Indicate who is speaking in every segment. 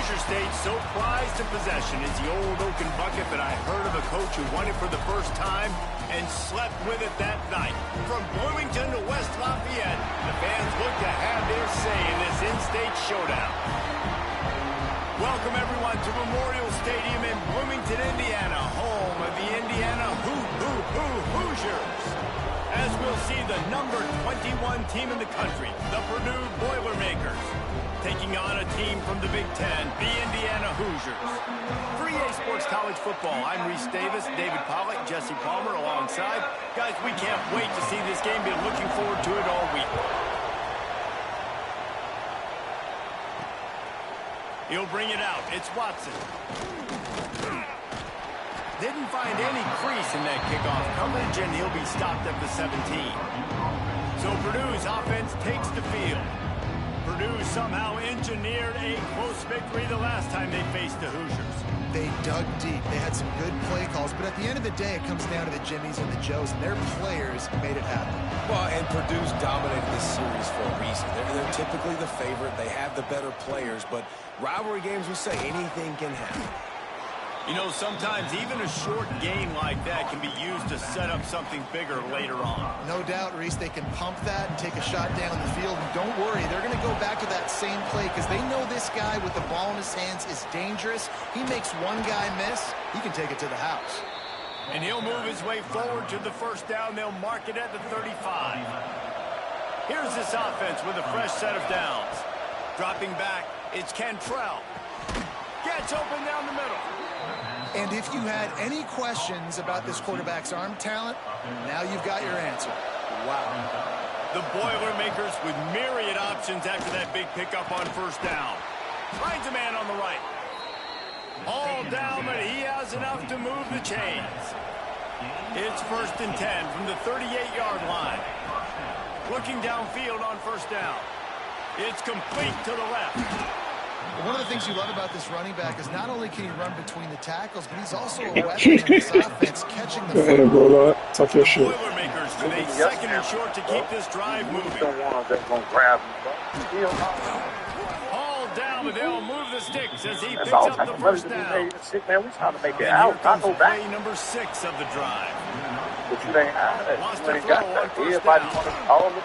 Speaker 1: Hoosier State so prized in possession is the old oaken bucket that I heard of a coach who won it for the first time and slept with it that night. From Bloomington to West Lafayette, the fans look to have their say in this in-state showdown. Welcome everyone to Memorial Stadium in Bloomington, Indiana, home of the Indiana Hoosiers. As we'll see the number 21 team in the country, the Purdue Boilermakers, taking on a team from the Big Ten, the Indiana Hoosiers. For EA Sports College Football, I'm Reese Davis, David Pollack, Jesse Palmer alongside. Guys, we can't wait to see this game. Been looking forward to it all week. He'll bring it out. It's Watson. Didn't find any crease in that kickoff coverage, and he'll be stopped at the 17. So Purdue's offense takes the field. Purdue somehow engineered a close victory the last time they faced the Hoosiers.
Speaker 2: They dug deep. They had some good play calls, but at the end of the day, it comes down to the Jimmies and the Joes, and their players made it happen.
Speaker 3: Well, and Purdue's dominated this series for a reason. They're typically the favorite. They have the better players, but rivalry games will say anything can happen.
Speaker 1: You know, sometimes even a short game like that can be used to set up something bigger later on.
Speaker 2: No doubt, Reese, they can pump that and take a shot down the field. And don't worry, they're going to go back to that same play because they know this guy with the ball in his hands is dangerous. He makes one guy miss, he can take it to the house.
Speaker 1: And he'll move his way forward to the first down. They'll mark it at the 35. Here's this offense with a fresh set of downs. Dropping back, it's Cantrell. Gets open down the middle.
Speaker 2: And if you had any questions about this quarterback's arm talent, now you've got your answer. Wow.
Speaker 1: The Boilermakers with myriad options after that big pickup on first down. Finds a man on the right. All down, but he has enough to move the chains. It's 1st and 10 from the 38-yard line. Looking downfield on first down. It's complete to the left.
Speaker 2: One of the things you love about this running back is not only can he run between the tackles, but he's also a weapon in this offense, catching the football.
Speaker 1: Talk your shit. Boilermakers with a 2nd and short to keep this drive moving. All down, but they'll move the sticks as he picks up the first down.
Speaker 4: Man, we trying to make it
Speaker 1: And
Speaker 4: out.
Speaker 1: here comes
Speaker 4: Go back.
Speaker 1: play number 6 of the drive.
Speaker 4: But you ain't
Speaker 1: Lost the throw on first down.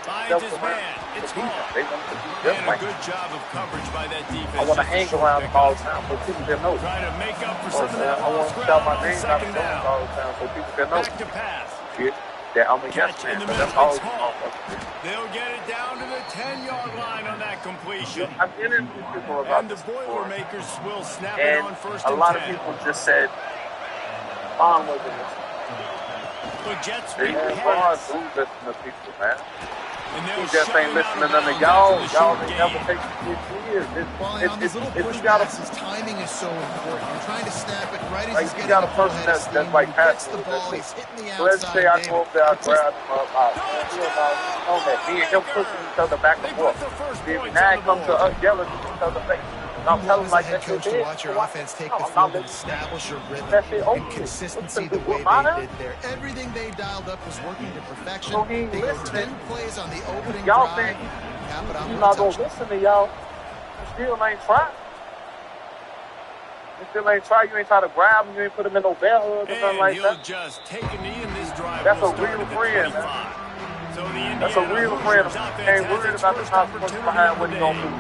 Speaker 1: Finds his man. It's Hall. And a good job of coverage by that defense.
Speaker 4: I want to hang around all the time so people can know.
Speaker 1: Trying to make up for some of that
Speaker 4: I want
Speaker 1: lost
Speaker 4: to shout my
Speaker 1: ground on
Speaker 4: name out
Speaker 1: 2nd down.
Speaker 4: all the time so people can know.
Speaker 1: Back to pass.
Speaker 4: Shit. Yeah, I'm a yes
Speaker 1: Catch
Speaker 4: man.
Speaker 1: in the
Speaker 4: But
Speaker 1: middle.
Speaker 4: that's all.
Speaker 1: It's Hall. They'll get it down to the 10-yard line on that completion.
Speaker 4: I'm interviewing people about
Speaker 1: And the
Speaker 4: this before.
Speaker 1: Boilermakers will snap it
Speaker 4: And
Speaker 1: on 1st
Speaker 4: a
Speaker 1: and
Speaker 4: lot of
Speaker 1: 10.
Speaker 4: people just said, Vaughn wasn't listening.
Speaker 1: The Jets
Speaker 4: They
Speaker 1: make
Speaker 4: ain't Vaughn
Speaker 1: pass.
Speaker 4: who listen to people, man.
Speaker 1: And
Speaker 4: He
Speaker 1: they'll
Speaker 4: just
Speaker 1: shut
Speaker 4: ain't
Speaker 1: him
Speaker 4: listening to
Speaker 1: out of
Speaker 4: none of
Speaker 1: bounds
Speaker 4: y'all.
Speaker 1: after the
Speaker 4: Y'all
Speaker 1: short
Speaker 4: ain't never
Speaker 1: gain.
Speaker 4: taken 6 years.
Speaker 2: Well, on these little
Speaker 4: If
Speaker 2: push
Speaker 4: you got a
Speaker 2: passes, timing is so important. You're trying to snap it right as
Speaker 4: Like,
Speaker 2: he's
Speaker 4: you
Speaker 2: getting
Speaker 4: got a
Speaker 2: the full
Speaker 4: person
Speaker 2: head of
Speaker 4: that's
Speaker 2: steam.
Speaker 4: like
Speaker 2: He gets
Speaker 4: passing
Speaker 2: the
Speaker 4: with
Speaker 2: ball,
Speaker 4: that
Speaker 2: he's hitting the
Speaker 4: So let's
Speaker 2: outside.
Speaker 4: say I
Speaker 2: David.
Speaker 4: go up there, I grab him up, on that. Me and him pushing each other back and forth. Then now it comes to us yelling at each other face. And I'm
Speaker 2: You
Speaker 4: telling
Speaker 2: love
Speaker 4: like
Speaker 2: as a head
Speaker 4: that
Speaker 2: coach
Speaker 4: shit
Speaker 2: to
Speaker 4: is.
Speaker 2: watch your offense take the
Speaker 4: I'm
Speaker 2: field
Speaker 4: not
Speaker 2: and establish a rhythm
Speaker 4: That shit over
Speaker 2: and
Speaker 4: with.
Speaker 2: consistency
Speaker 4: What's
Speaker 2: the
Speaker 4: the
Speaker 2: way
Speaker 4: What
Speaker 2: they did there. Everything they dialed up was working to perfection.
Speaker 4: So he ain't
Speaker 2: They go
Speaker 4: listening.
Speaker 2: 10 plays on the opening
Speaker 4: Y'all
Speaker 2: drive.
Speaker 4: think
Speaker 2: Cap it off
Speaker 4: you're
Speaker 2: with
Speaker 4: not
Speaker 2: a
Speaker 4: going to
Speaker 2: touchdown.
Speaker 4: listen to y'all. You still ain't trying. You still ain't try. You ain't try to grab him. You ain't put him in no bear hug or nothing
Speaker 1: And
Speaker 4: like
Speaker 1: he'll
Speaker 4: that.
Speaker 1: just take a knee in this drive.
Speaker 4: That's
Speaker 1: will
Speaker 4: a
Speaker 1: start
Speaker 4: real
Speaker 1: at the
Speaker 4: friend,
Speaker 1: 25.
Speaker 4: man.
Speaker 1: So the
Speaker 4: That's a
Speaker 1: Indiana
Speaker 4: real
Speaker 1: Hoosiers
Speaker 4: friend.
Speaker 1: offense
Speaker 4: Ain't
Speaker 1: has
Speaker 4: worried
Speaker 1: its
Speaker 4: about the
Speaker 1: first
Speaker 4: consequences
Speaker 1: opportunity
Speaker 4: behind
Speaker 1: of
Speaker 4: what
Speaker 1: the
Speaker 4: he gonna
Speaker 1: day.
Speaker 4: do.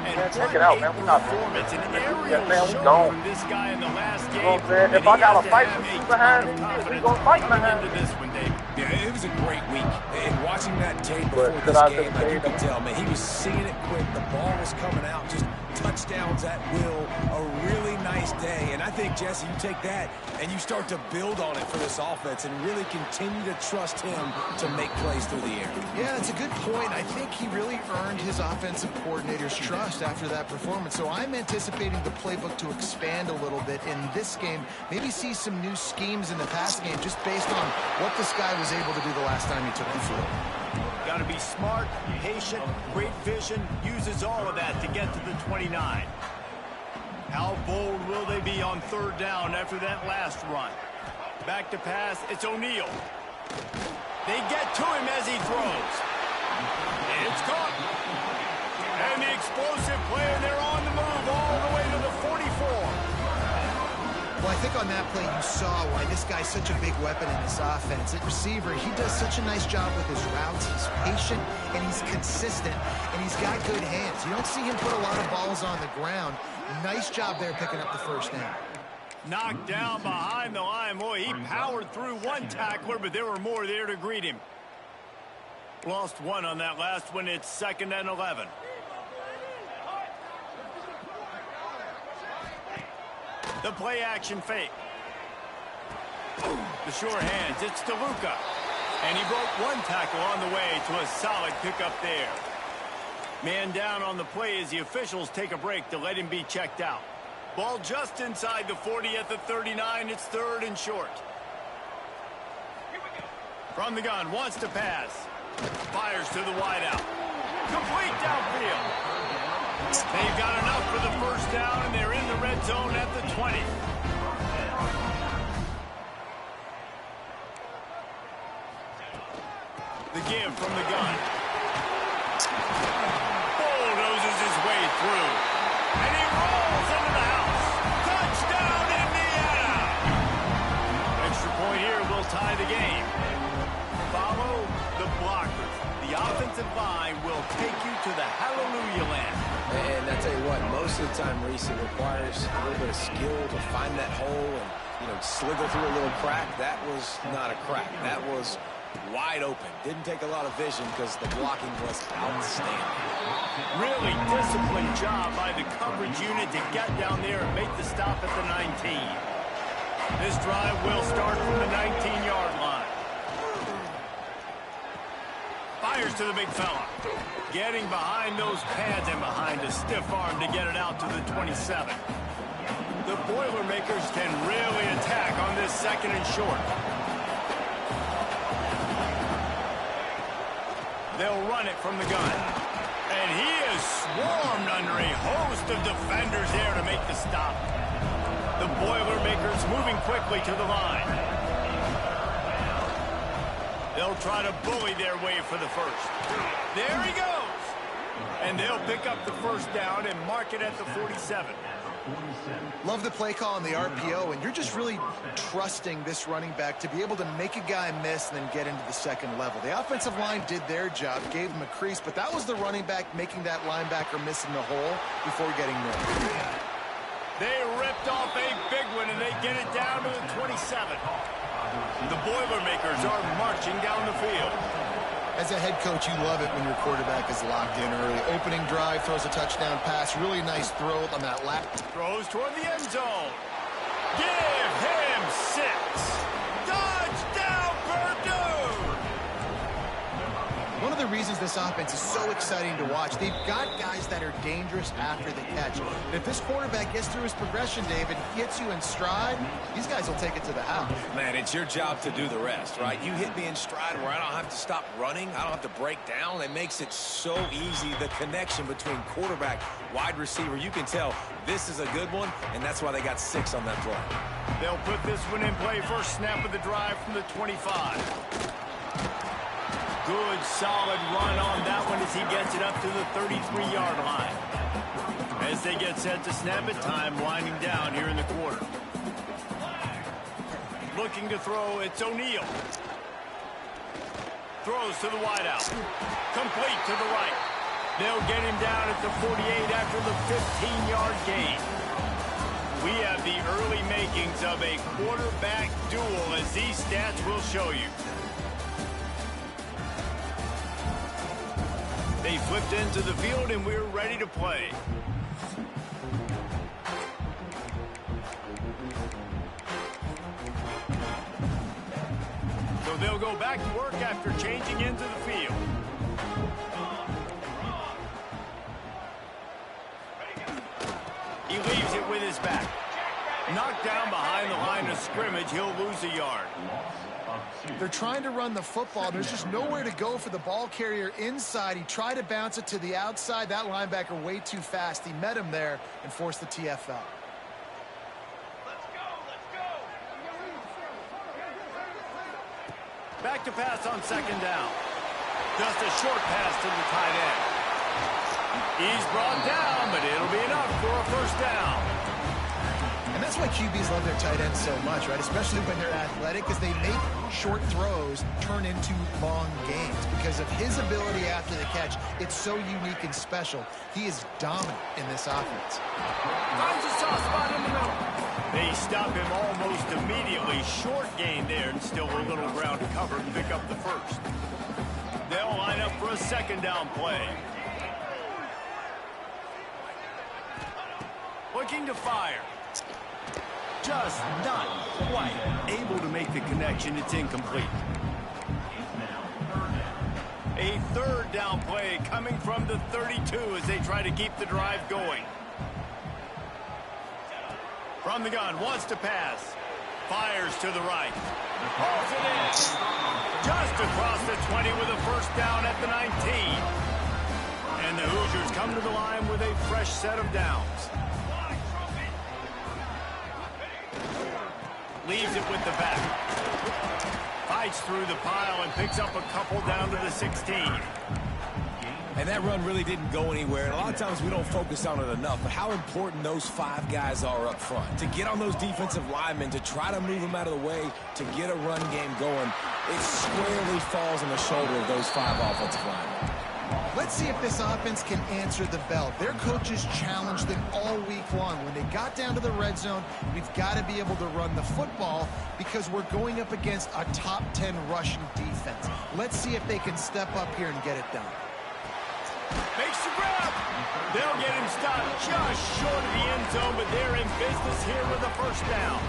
Speaker 1: And
Speaker 4: Man, check
Speaker 1: what
Speaker 4: it out,
Speaker 1: a
Speaker 4: man. We're not
Speaker 1: performance, an aerial
Speaker 4: man, we
Speaker 1: show
Speaker 4: gone.
Speaker 1: from this guy in the last game.
Speaker 4: You know what I'm saying?
Speaker 1: And
Speaker 4: If I
Speaker 1: he
Speaker 4: got
Speaker 1: has
Speaker 4: to
Speaker 1: to
Speaker 4: fight
Speaker 1: have
Speaker 4: with
Speaker 1: a
Speaker 4: you
Speaker 1: ton
Speaker 4: behind
Speaker 1: of
Speaker 4: him, we
Speaker 1: confidence
Speaker 4: gonna fight
Speaker 1: coming
Speaker 4: behind
Speaker 1: into
Speaker 4: him.
Speaker 1: this one, David.
Speaker 3: Yeah, it was a great week. And watching that tape before
Speaker 4: But
Speaker 3: this
Speaker 4: I
Speaker 3: game,
Speaker 4: just
Speaker 3: like you
Speaker 4: say
Speaker 3: could
Speaker 4: that-
Speaker 3: tell, man, he was seeing it quick. The ball was coming out, just touchdowns at will. A really nice day. And I think, Jesse, you take that and you start to build on it for this offense and really continue to trust him to make plays through the air.
Speaker 2: Yeah, that's a good point. I think he really earned his offensive coordinator's trust after that performance. So I'm anticipating the playbook to expand a little bit in this game. Maybe see some new schemes in the pass game just based on what this guy was able to do the last time he took the field.
Speaker 1: Got to be smart, patient, great vision, uses all of that to get to the 29. How bold will they be on 3rd down after that last run? Back to pass, it's O'Neal. They get to him as he throws. It's caught. And the explosive play, and they're on the move all the way to the
Speaker 2: think on that play you saw why this guy's such a big weapon in this offense. At receiver, he does such a nice job with his routes. He's patient, and he's consistent, and he's got good hands. You don't see him put a lot of balls on the ground. Nice job there picking up the first down.
Speaker 1: Knocked down behind the line. Boy, he powered through one tackler, but there were more there to greet him. Lost one on that last one. It's 2nd and 11. The play action fake. The sure hands. It's DeLuca. And he broke one tackle on the way to a solid pickup there. Man down on the play as the officials take a break to let him be checked out. Ball just inside the 40 at the 39. It's 3rd and short. From the gun, wants to pass. Fires to the wideout. Complete downfield. They've got enough for the first down, and they're in the red zone at the 20. The give from the gun. Bulldozes his way through. And he rolls into the house. Touchdown, Indiana! Extra point here will tie the game. Follow the blockers. The offensive line will take you to the hallelujah land.
Speaker 3: And I tell you what, most of the time, Reese, it requires a little bit of skill to find that hole and, slither through a little crack. That was not a crack. That was wide open. Didn't take a lot of vision because the blocking was outstanding.
Speaker 1: Really disciplined job by the coverage unit to get down there and make the stop at the 19. This drive will start from the 19-yard line. Fires to the big fella. Getting behind those pads and behind a stiff arm to get it out to the 27. The Boilermakers can really attack on this 2nd and short. They'll run it from the gun. And he is swarmed under a host of defenders there to make the stop. The Boilermakers moving quickly to the line. They'll try to bully their way for the first. There he goes. And they'll pick up the first down and mark it at the 47.
Speaker 2: Love the play call on the RPO, and you're just really trusting this running back to be able to make a guy miss and then get into the second level. The offensive line did their job, gave him a crease, but that was the running back making that linebacker miss in the hole before getting there.
Speaker 1: They ripped off a big one, and they get it down to the 27. The Boilermakers are marching down the field.
Speaker 2: As a head coach, you love it when your quarterback is locked in early. Opening drive, throws a touchdown pass. Really nice throw on that lap.
Speaker 1: Throws toward the end zone. Give him 6. Touchdown, Purdue!
Speaker 2: One of the reasons this offense is so exciting to watch, they've got guys that are dangerous after the catch. And if this quarterback gets through his progression, David, hits you in stride, these guys will take it to the house.
Speaker 3: Man, it's your job to do the rest, right? You hit me in stride where I don't have to stop running. I don't have to break down. It makes it so easy, the connection between quarterback, wide receiver. You can tell this is a good one, and that's why they got 6 on that play.
Speaker 1: They'll put this one in play. First snap of the drive from the 25. Good, solid run on that one as he gets it up to the 33-yard line. As they get set to snap it, time winding down here in the quarter. Looking to throw, it's O'Neal. Throws to the wideout. Complete to the right. They'll get him down at the 48 after the 15-yard gain. We have the early makings of a quarterback duel, as these stats will show you. They flipped into the field, and we're ready to play. So they'll go back to work after changing into the field. He leaves it with his back. Knocked down behind the line of scrimmage. He'll lose a yard.
Speaker 2: They're trying to run the football. There's just nowhere to go for the ball carrier inside. He tried to bounce it to the outside. That linebacker way too fast. He met him there and forced the TFL.
Speaker 1: Back to pass on 2nd down. Just a short pass to the tight end. He's brought down, but it'll be enough for a first down.
Speaker 2: And that's why QBs love their tight ends so much, right? Especially when they're athletic, because they make short throws turn into long gains. Because of his ability after the catch, it's so unique and special. He is dominant in this offense.
Speaker 1: Finds a soft spot in the middle. They stop him almost immediately. Short gain there, and still a little ground to cover and pick up the first. They'll line up for a second down play. Looking to fire. Just not quite able to make the connection. It's incomplete. A third down play coming from the 32 as they try to keep the drive going. From the gun, wants to pass. Fires to the right. Pulls it in. Just across the 20 with a first down at the 19. And the Hoosiers come to the line with a fresh set of downs. Leaves it with the back. Fights through the pile and picks up a couple down to the 16.
Speaker 3: And that run really didn't go anywhere. And a lot of times we don't focus on it enough, but how important those 5 guys are up front. To get on those defensive linemen, to try to move them out of the way, to get a run game going, it squarely falls on the shoulder of those 5 offensive linemen.
Speaker 2: Let's see if this offense can answer the bell. Their coaches challenged them all week long. When they got down to the red zone, we've got to be able to run the football because we're going up against a top 10 rushing defense. Let's see if they can step up here and get it done.
Speaker 1: Makes the grab. They'll get him stopped just short of the end zone, but they're in business here with a first down.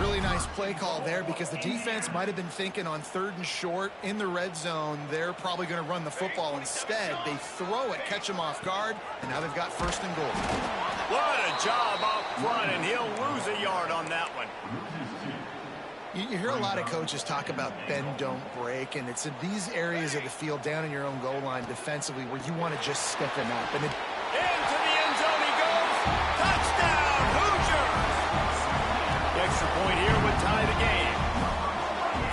Speaker 2: Really nice play call there because the defense might have been thinking on 3rd and short in the red zone. They're probably going to run the football instead. They throw it, catch him off guard, and now they've got 1st and goal.
Speaker 1: What a job up front, and he'll lose a yard on that one.
Speaker 2: You hear a lot of coaches talk about bend, don't break, and it's in these areas of the field down in your own goal line defensively where you want to just stiffen up. And
Speaker 1: into the end zone he goes. Touchdown, Hoosiers! The extra point here would tie the game.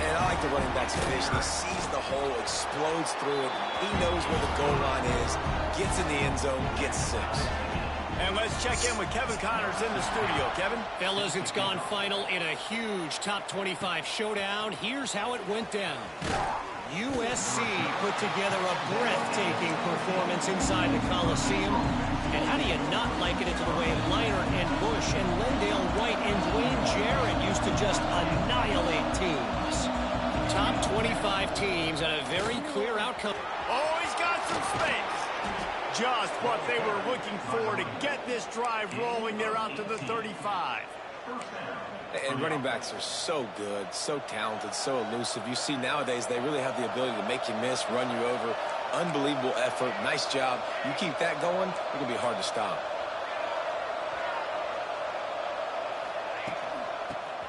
Speaker 3: And I like the running back's vision. He sees the hole, explodes through it. He knows where the goal line is, gets in the end zone, gets 6.
Speaker 1: And let's check in with Kevin Connors in the studio. Kevin?
Speaker 5: Fellas, it's gone final in a huge top 25 showdown. Here's how it went down. USC put together a breathtaking performance inside the Coliseum. And how do you not liken it to the way Leinart and Bush and Lendale White and Dwayne Jarrett used to just annihilate teams? Top 25 teams and a very clear outcome.
Speaker 1: Oh, he's got some space. Just what they were looking for to get this drive rolling. They're out to the 35.
Speaker 3: And running backs are so good, so talented, so elusive. You see nowadays they really have the ability to make you miss, run you over. Unbelievable effort. Nice job. You keep that going, it's going to be hard to stop.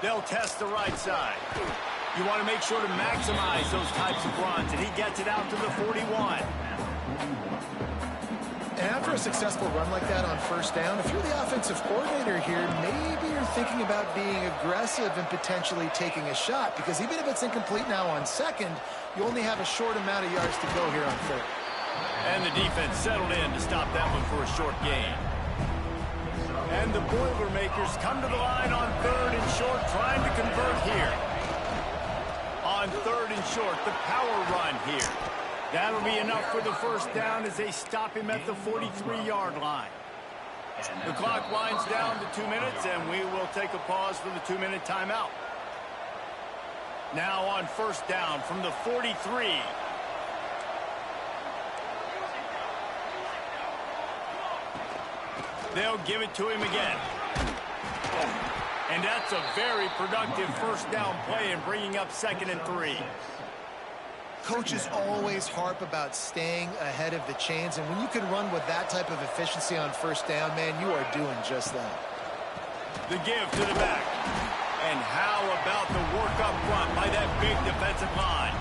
Speaker 1: They'll test the right side. You want to make sure to maximize those types of runs, and he gets it out to the 41.
Speaker 2: And after a successful run like that on 1st down, if you're the offensive coordinator here, maybe you're thinking about being aggressive and potentially taking a shot, because even if it's incomplete now on 2nd, you only have a short amount of yards to go here on 3rd.
Speaker 1: And the defense settled in to stop that one for a short gain. And the Boilermakers come to the line on 3rd and short, trying to convert here. On 3rd and short, the power run here. That'll be enough for the first down as they stop him at the 43-yard line. The clock winds down to 2 minutes, and we will take a pause for the 2-minute timeout. Now on 1st down from the 43. They'll give it to him again. And that's a very productive 1st down play and bringing up 2nd and 3.
Speaker 2: Coaches always harp about staying ahead of the chains, and when you can run with that type of efficiency on 1st down, man, you are doing just that.
Speaker 1: The give to the back. And how about the work up front by that big defensive line?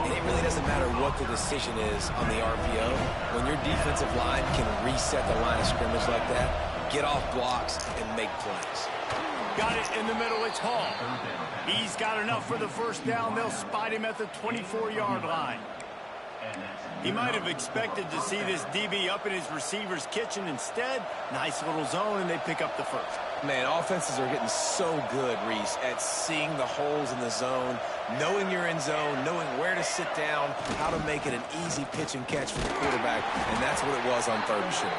Speaker 3: And it really doesn't matter what the decision is on the RPO. When your defensive line can reset the line of scrimmage like that, get off blocks and make plays.
Speaker 1: Got it in the middle, it's Hall. He's got enough for the 1st down. They'll spot him at the 24-yard line. He might have expected to see this DB up in his receiver's kitchen. Instead, nice little zone, and they pick up the first.
Speaker 3: Man, offenses are getting so good, Reese, at seeing the holes in the zone, knowing you're in zone, knowing where to sit down, how to make it an easy pitch and catch for the quarterback, and that's what it was on 3rd and short.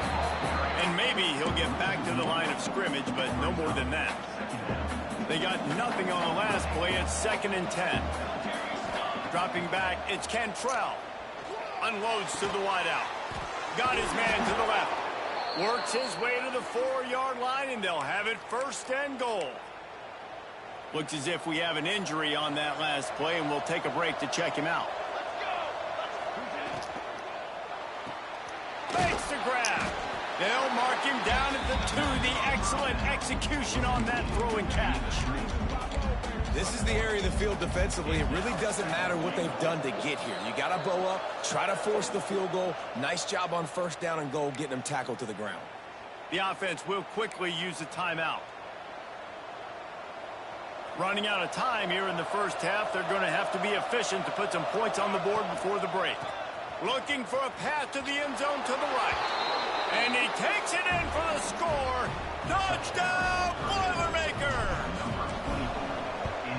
Speaker 1: And maybe he'll get back to the line of scrimmage, but no more than that. They got nothing on the last play. It's 2nd and 10. Dropping back, it's Cantrell. Unloads to the wideout. Got his man to the left. Works his way to the 4-yard line, and they'll have it 1st and goal. Looks as if we have an injury on that last play, and we'll take a break to check him out. Makes the grab. They'll mark him down at the 2. The excellent execution on that throw and catch.
Speaker 3: This is the area of the field defensively. It really doesn't matter what they've done to get here. You got to bow up, try to force the field goal. Nice job on 1st down and goal, getting them tackled to the ground.
Speaker 1: The offense will quickly use a timeout. Running out of time here in the 1st half. They're going to have to be efficient to put some points on the board before the break. Looking for a path to the end zone to the right. And he takes it in for the score. Touchdown, Boilermaker!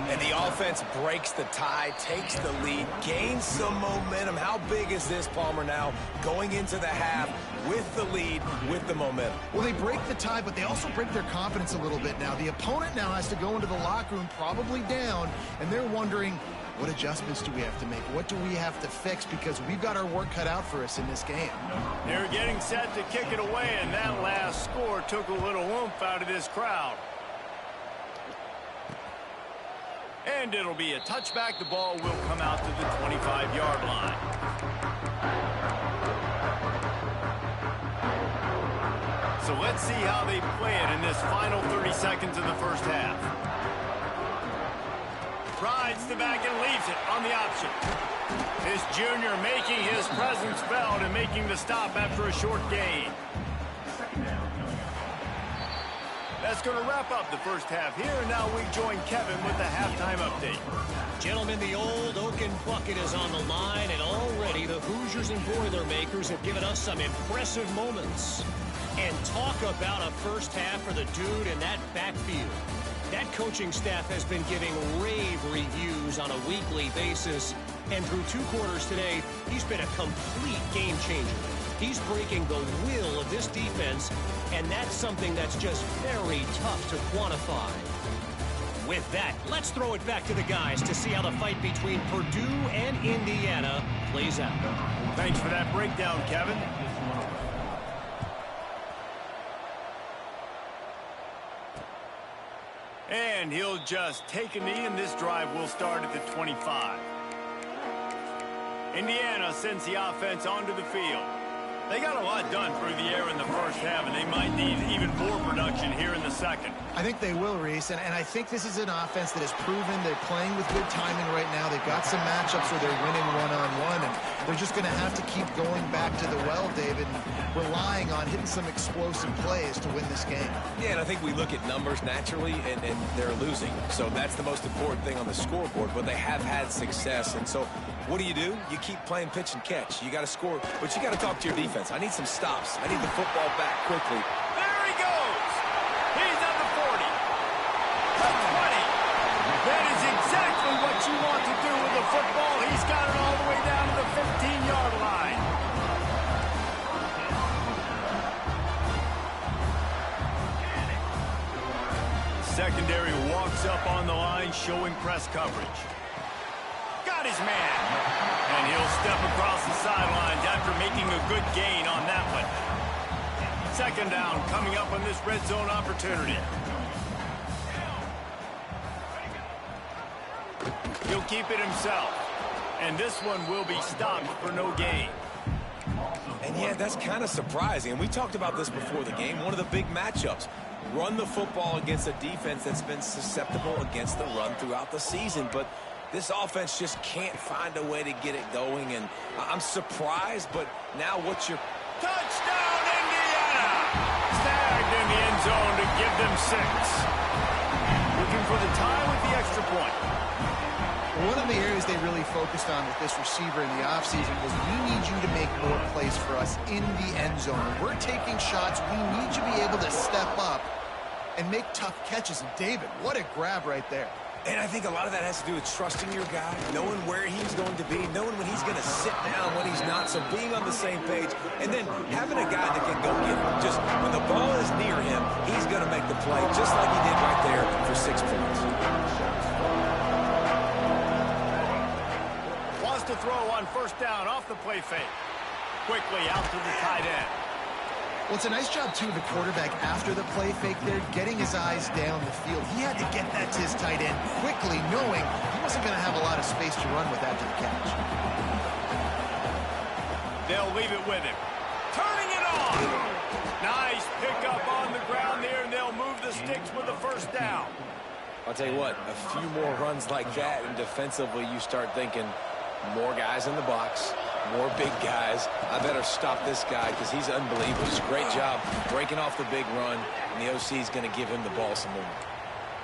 Speaker 3: And the offense breaks the tie, takes the lead, gains some momentum. How big is this, Palmer, now going into the half with the lead, with the momentum?
Speaker 2: Well, they break the tie, but they also break their confidence a little bit now. The opponent now has to go into the locker room probably down, and they're wondering, what adjustments do we have to make? What do we have to fix? Because we've got our work cut out for us in this game.
Speaker 1: They're getting set to kick it away, and that last score took a little oomph out of this crowd. And it'll be a touchback. The ball will come out to the 25-yard line. So let's see how they play it in this final 30 seconds of the 1st half. Rides the back and leaves it on the option. This junior making his presence felt and making the stop after a short gain. That's going to wrap up the 1st half here, and now we join Kevin with the halftime update.
Speaker 5: Gentlemen, the old Oaken bucket is on the line, and already the Hoosiers and Boilermakers have given us some impressive moments. And talk about a 1st half for the dude in that backfield. That coaching staff has been giving rave reviews on a weekly basis, and through 2 quarters today, he's been a complete game changer. He's breaking the will of this defense, and that's something that's just very tough to quantify. With that, let's throw it back to the guys to see how the fight between Purdue and Indiana plays out.
Speaker 1: Thanks for that breakdown, Kevin. And he'll just take a knee, and this drive will start at the 25. Indiana sends the offense onto the field. They got a lot done through the air in the 1st half, and they might need even more production here in the 2nd.
Speaker 2: I think they will, Reese, and I think this is an offense that has proven they're playing with good timing right now. They've got some matchups where they're winning one-on-one, and they're just going to have to keep going back to the well, David, and relying on hitting some explosive plays to win this game.
Speaker 3: Yeah, and I think we look at numbers naturally, and they're losing. So that's the most important thing on the scoreboard, but they have had success. And so what do? You keep playing pitch and catch. You got to score, but you got to talk to your defense. I need some stops. I need the football back quickly.
Speaker 1: There he goes. He's at the 40. The 20. That is exactly what you want to do with the football. He's got it all the way down to the 15-yard line. Secondary walks up on the line, showing press coverage. Got his man. And he'll step across the sidelines after making a good gain on that one. 2nd down coming up on this red zone opportunity. He'll keep it himself. And this one will be stopped for no gain.
Speaker 3: And yeah, that's kind of surprising. And we talked about this before the game. One of the big matchups. Run the football against a defense that's been susceptible against the run throughout the season. But this offense just can't find a way to get it going. And I'm surprised, but now what's your...
Speaker 1: Touchdown, Indiana! Snagged in the end zone to give them 6. Looking for the tie with the extra point.
Speaker 2: One of the areas they really focused on with this receiver in the offseason was we need you to make more plays for us in the end zone. We're taking shots. We need you to be able to step up and make tough catches. And David, what a grab right there.
Speaker 3: And I think a lot of that has to do with trusting your guy, knowing where he's going to be, knowing when he's going to sit down, when he's not, so being on the same page, and then having a guy that can go get him. Just when the ball is near him, he's going to make the play, just like he did right there for 6 points.
Speaker 1: Wants to throw on first down off the play fake. Quickly out to the tight end.
Speaker 2: Well, it's a nice job, too, of the quarterback after the play fake there, getting his eyes down the field. He had to get that to his tight end quickly, knowing he wasn't going to have a lot of space to run with after the catch.
Speaker 1: They'll leave it with him. Turning it on. Nice pickup on the ground there, and they'll move the sticks with the first down.
Speaker 3: I'll tell you what, a few more runs like that, and defensively you start thinking more guys in the box, more big guys. I better stop this guy because he's unbelievable. It's a great job breaking off the big run, and the OC is going to give him the ball some more.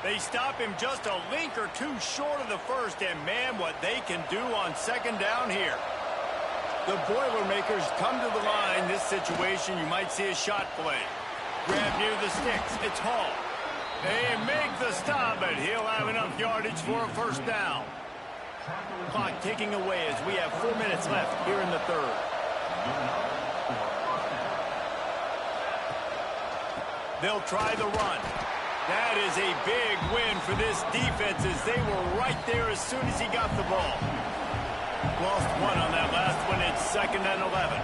Speaker 1: They stop him just a link or two short of the first, and man, what they can do on second down here. The Boilermakers come to the line. This situation, you might see a shot play. Grab near the sticks. It's Hall. They make the stop, but he'll have enough yardage for a first down. Clock ticking away as we have 4 minutes left here in the third. They'll try the run. That is a big win for this defense as they were right there as soon as he got the ball. Lost one on that last one. It's 2nd and 11.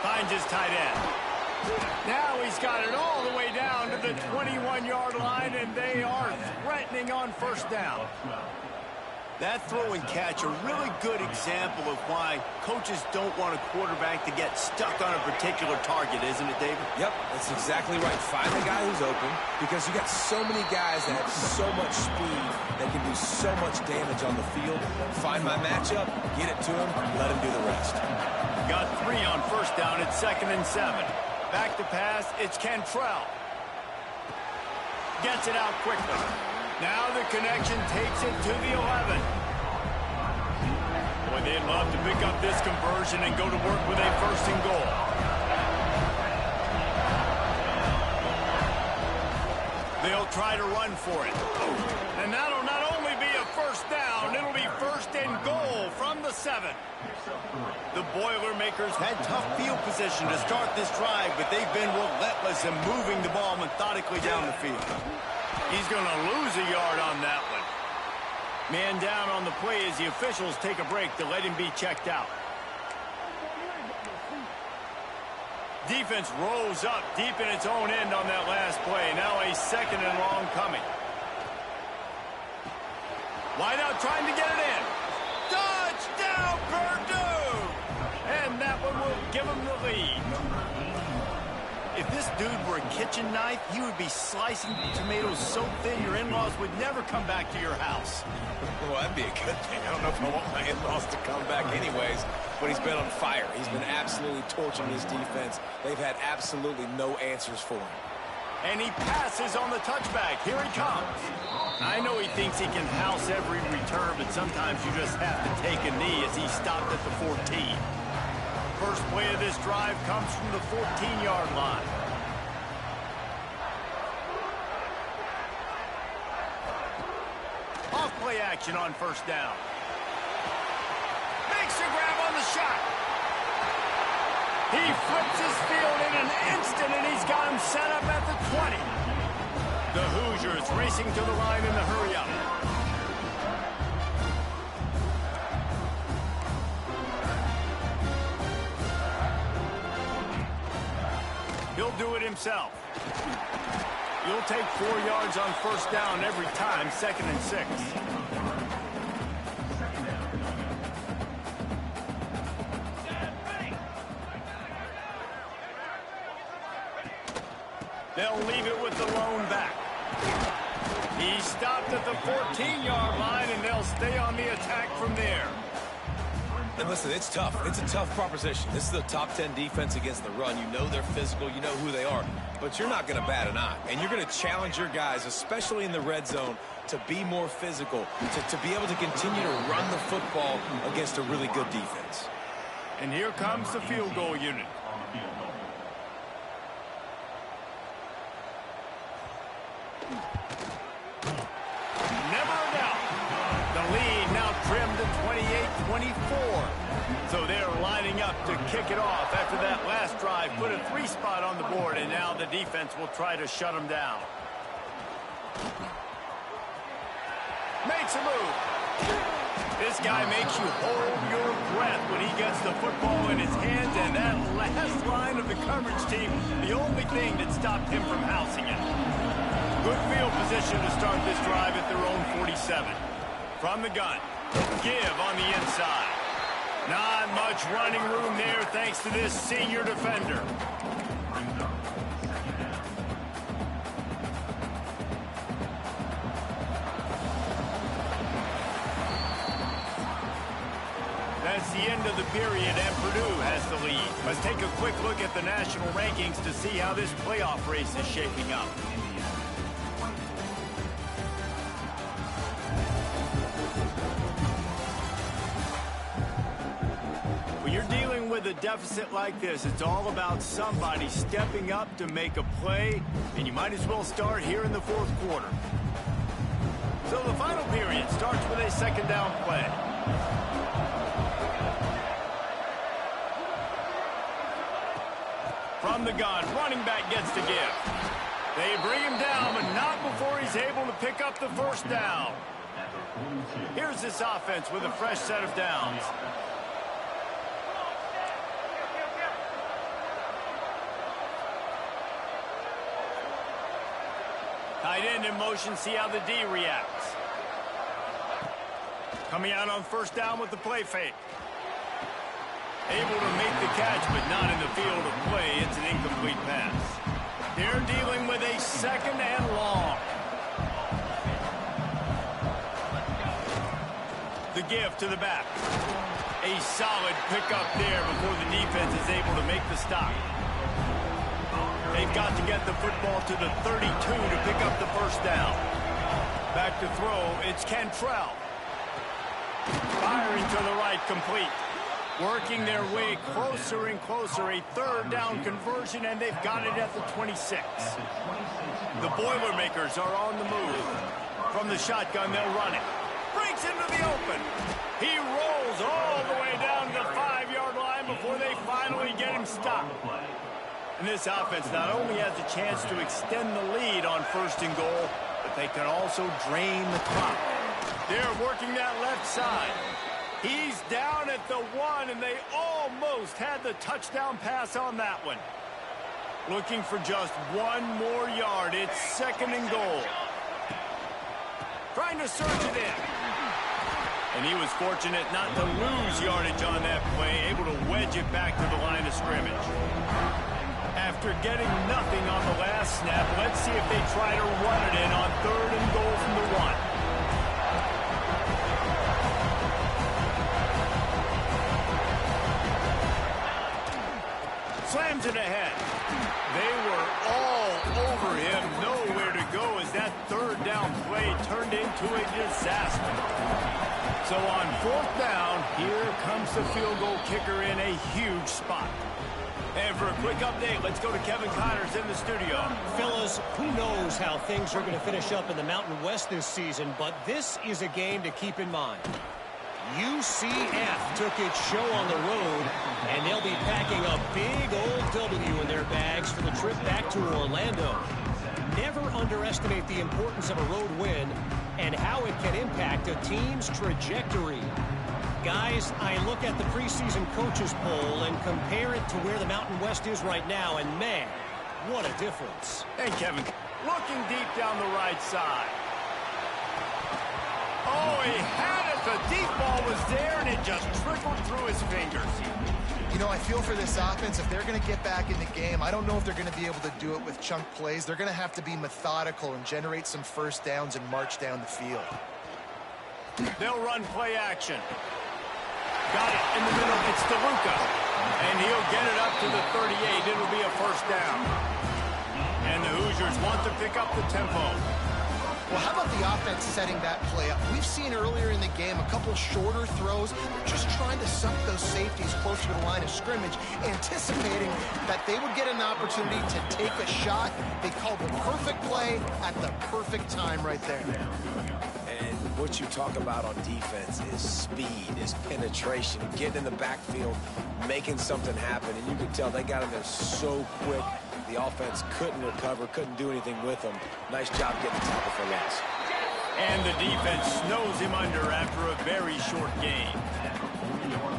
Speaker 1: Finds his tight end. Now he's got it all the way down to the 21-yard line, and they are threatening on first down. That throw and catch, a really good example of why coaches don't want a quarterback to get stuck on a particular target, isn't it, David?
Speaker 3: Yep, that's exactly right. Find the guy who's open because you got so many guys that have so much speed that can do so much damage on the field. Find my matchup, get it to him, let him do the rest.
Speaker 1: Got 3 on first down. It's 2nd and 7. Back to pass, it's Cantrell. Gets it out quickly. Now the connection takes it to the 11. Boy, they'd love to pick up this conversion and go to work with a 1st and goal. They'll try to run for it. And that'll not only be a first down, it'll be 1st and goal from the 7. The Boilermakers had tough field position to start this drive, but they've been relentless in moving the ball methodically down the field. He's going to lose a yard on that one. Man down on the play as the officials take a break to let him be checked out. Defense rolls up deep in its own end on that last play. Now a 2nd and long coming. Wide out trying to get it in. Touchdown, Purdue! And that one will give them the lead. If this dude were a kitchen knife, he would be slicing tomatoes so thin your in-laws would never come back to your house.
Speaker 3: Well, that'd be a good thing. I don't know if I want my in-laws to come back anyways, but he's been on fire. He's been absolutely torching his defense. They've had absolutely no answers for him.
Speaker 1: And he passes on the touchback. Here he comes. I know he thinks he can house every return, but sometimes you just have to take a knee as he stopped at the 14. First play of this drive comes from the 14-yard line. Off play action on first down. Makes a grab on the shot. He flips his field in an instant, and he's got him set up at the 20. The Hoosiers racing to the line in the hurry-up. He'll do it himself. He'll take 4 yards on first down every time, 2nd and 6. They'll leave it with the lone back. He stopped at the 14-yard line, and they'll stay on the attack from there.
Speaker 3: And listen, it's tough. It's a tough proposition. This is a top 10 defense against the run. You know they're physical. You know who they are. But you're not going to bat an eye. And you're going to challenge your guys, especially in the red zone, to be more physical, to be able to continue to run the football against a really good defense.
Speaker 1: And here comes the field goal unit. Never a doubt. The lead now trimmed to 28-24. So they're lining up to kick it off after that last drive. Put a 3-spot on the board, and now the defense will try to shut them down. Makes a move. This guy makes you hold your breath when he gets the football in his hands, and that last line of the coverage team, the only thing that stopped him from housing it. Good field position to start this drive at their own 47. From the gun, give on the inside. Not much running room there thanks to this senior defender. That's the end of the period, and Purdue has the lead. Let's take a quick look at the national rankings to see how this playoff race is shaping up. When you're dealing with a deficit like this, it's all about somebody stepping up to make a play, and you might as well start here in the fourth quarter. So the final period starts with a second down play. From the gun, running back gets to give. They bring him down, but not before he's able to pick up the first down. Here's this offense with a fresh set of downs. Tight end in motion, see how the D reacts. Coming out on first down with the play fake. Able to make the catch, but not in the field of play. It's an incomplete pass. They're dealing with a second and long. The give to the back. A solid pickup there before the defense is able to make the stop. They've got to get the football to the 32 to pick up the first down. Back to throw, it's Cantrell. Firing to the right, complete. Working their way closer and closer, a third down conversion, and they've got it at the 26. The Boilermakers are on the move. From the shotgun, they'll run it. Breaks into the open. He rolls all the way down to the 5-yard line before they finally get him stopped. And this offense not only has a chance to extend the lead on first and goal, but they can also drain the clock. They're working that left side. He's down at the 1, and they almost had the touchdown pass on that one. Looking for just one more yard. It's second and goal. Trying to surge it in. And he was fortunate not to lose yardage on that play, able to wedge it back to the line of scrimmage. After getting nothing on the last snap, let's see if they try to run it in on third and goal from the 1. Slams it ahead. They were all over him. Nowhere to go as that third down play turned into a disaster. So on fourth down, here comes the field goal kicker in a huge spot. And for a quick update, let's go to Kevin Connors in the studio.
Speaker 5: Fellas, who knows how things are going to finish up in the Mountain West this season, but this is a game to keep in mind. UCF took its show on the road, and they'll be packing a big old W in their bags for the trip back to Orlando. Never underestimate the importance of a road win and how it can impact a team's trajectory. Guys, I look at the preseason coaches poll and compare it to where the Mountain West is right now, and man, what a difference.
Speaker 1: Hey, Kevin, looking deep down the right side. Oh, he had it. The deep ball was there, and it just trickled through his fingers.
Speaker 2: You know, I feel for this offense, if they're going to get back in the game, I don't know if they're going to be able to do it with chunk plays. They're going to have to be methodical and generate some first downs and march down the field.
Speaker 1: They'll run play action. Got it in the middle. It's DeLuca. And he'll get it up to the 38. It'll be a first down. And the Hoosiers want to pick up the tempo.
Speaker 2: Well, how about the offense setting that play up? We've seen earlier in the game a couple shorter throws. They're just trying to suck those safeties closer to the line of scrimmage, anticipating that they would get an opportunity to take a shot. They called the perfect play at the perfect time right there.
Speaker 3: And what you talk about on defense is speed, is penetration, getting in the backfield, making something happen. And you could tell they got in there so quick. The offense couldn't recover, couldn't do anything with them. Nice job getting the tackle for loss.
Speaker 1: And the defense snows him under after a very short game.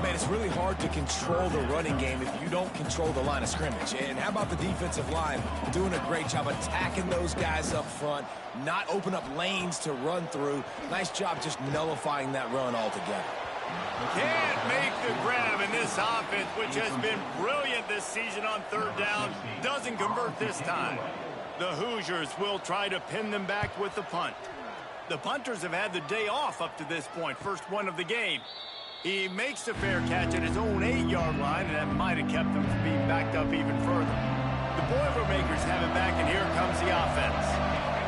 Speaker 3: Man, it's really hard to control the running game if you don't control the line of scrimmage. And how about the defensive line doing a great job attacking those guys up front, not open up lanes to run through. Nice job just nullifying that run altogether.
Speaker 1: Can't make the grab in this offense, which has been brilliant this season on third down. Doesn't convert this time. The Hoosiers will try to pin them back with the punt. The punters have had the day off up to this point, first one of the game. He makes the fair catch at his own 8-yard line, and that might have kept them from being backed up even further. The Boilermakers have it back, and here comes the offense.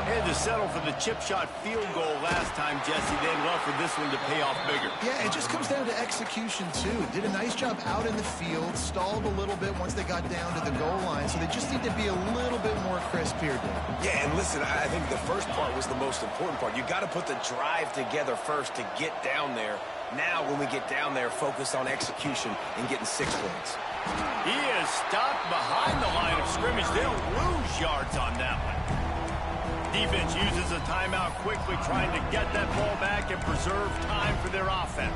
Speaker 1: They had to settle for the chip shot field goal last time, Jesse. They'd love for this one to pay off bigger.
Speaker 2: Yeah, it just comes down to execution, too. Did a nice job out in the field, stalled a little bit once they got down to the goal line, so they just need to be a little bit more crisp here, Dave.
Speaker 3: Yeah, and listen, I think the first part was the most important part. You got to put the drive together first to get down there. Now, when we get down there, focus on execution and getting 6 points.
Speaker 1: He is stopped behind the line of scrimmage. They'll lose yards on that one. Defense uses a timeout quickly, trying to get that ball back and preserve time for their offense.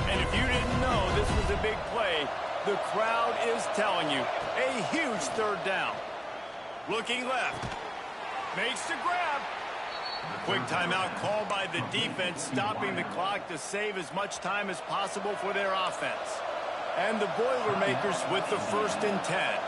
Speaker 1: And if you didn't know this was a big play, the crowd is telling you. A huge third down. Looking left. Makes the grab. Quick timeout called by the defense, stopping the clock to save as much time as possible for their offense. And the Boilermakers with the 1st and 10.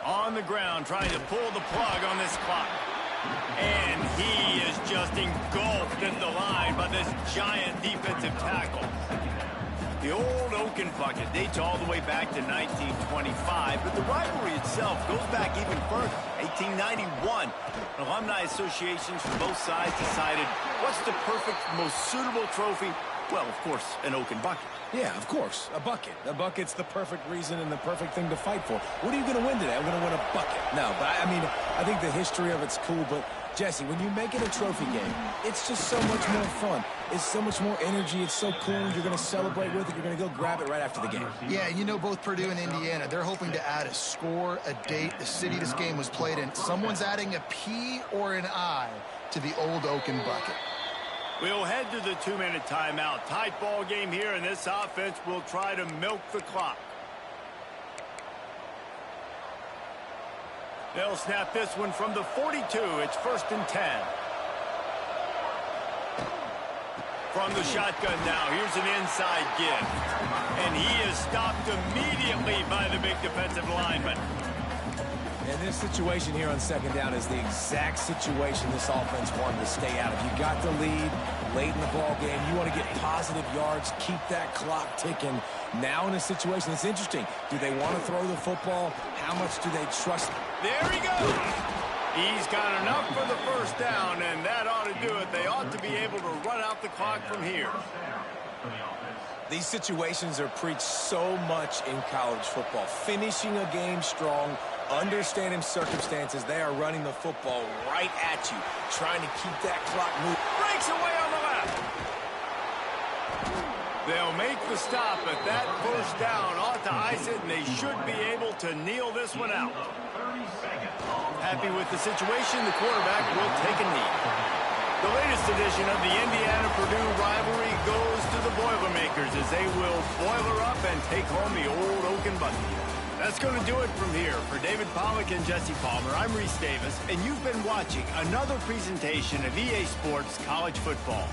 Speaker 1: On the ground, trying to pull the plug on this clock. And he is just engulfed at the line by this giant defensive tackle. The old Oaken bucket dates all the way back to 1925, but the rivalry itself goes back even further, 1891. Alumni associations from both sides decided what's the perfect, most suitable trophy? Well, of course, an Oaken bucket.
Speaker 3: Yeah, of course, a bucket. A bucket's the perfect reason and the perfect thing to fight for. What are you going to win today? I'm going to win a bucket. No, but I mean, I think the history of it's cool, but Jesse, when you make it a trophy game, it's just so much more fun. It's so much more energy. It's so cool. You're going to celebrate with it. You're going to go grab it right after the game.
Speaker 2: Yeah, and you know both Purdue and Indiana, they're hoping to add a score, a date, the city this game was played in. Someone's adding a P or an I to the old Oaken bucket.
Speaker 1: We'll head to the 2-minute timeout. Tight ball game here, and this offense will try to milk the clock. They'll snap this one from the 42. It's 1st and 10. From the shotgun now, here's an inside give. And he is stopped immediately by the big defensive lineman.
Speaker 3: And this situation here on 2nd down is the exact situation this offense wanted to stay out of. You got the lead late in the ball game. You want to get positive yards, keep that clock ticking. Now in a situation that's interesting, do they want to throw the football? How much do they trust?
Speaker 1: There he goes. He's got enough for the 1st down, and that ought to do it. They ought to be able to run out the clock from here.
Speaker 3: These situations are preached so much in college football. Finishing a game strong, understanding circumstances. They are running the football right at you, trying to keep that clock moving.
Speaker 1: Breaks away on the left. They'll make the stop, but that 1st down ought to ice it, and they should be able to kneel this one out. Happy with the situation, the quarterback will take a knee. The latest edition of the Indiana-Purdue rivalry goes to the Boilermakers as they will boiler up and take home the old Oaken bucket. That's going to do it from here. For David Pollack and Jesse Palmer, I'm Reese Davis, and you've been watching another presentation of EA Sports College Football.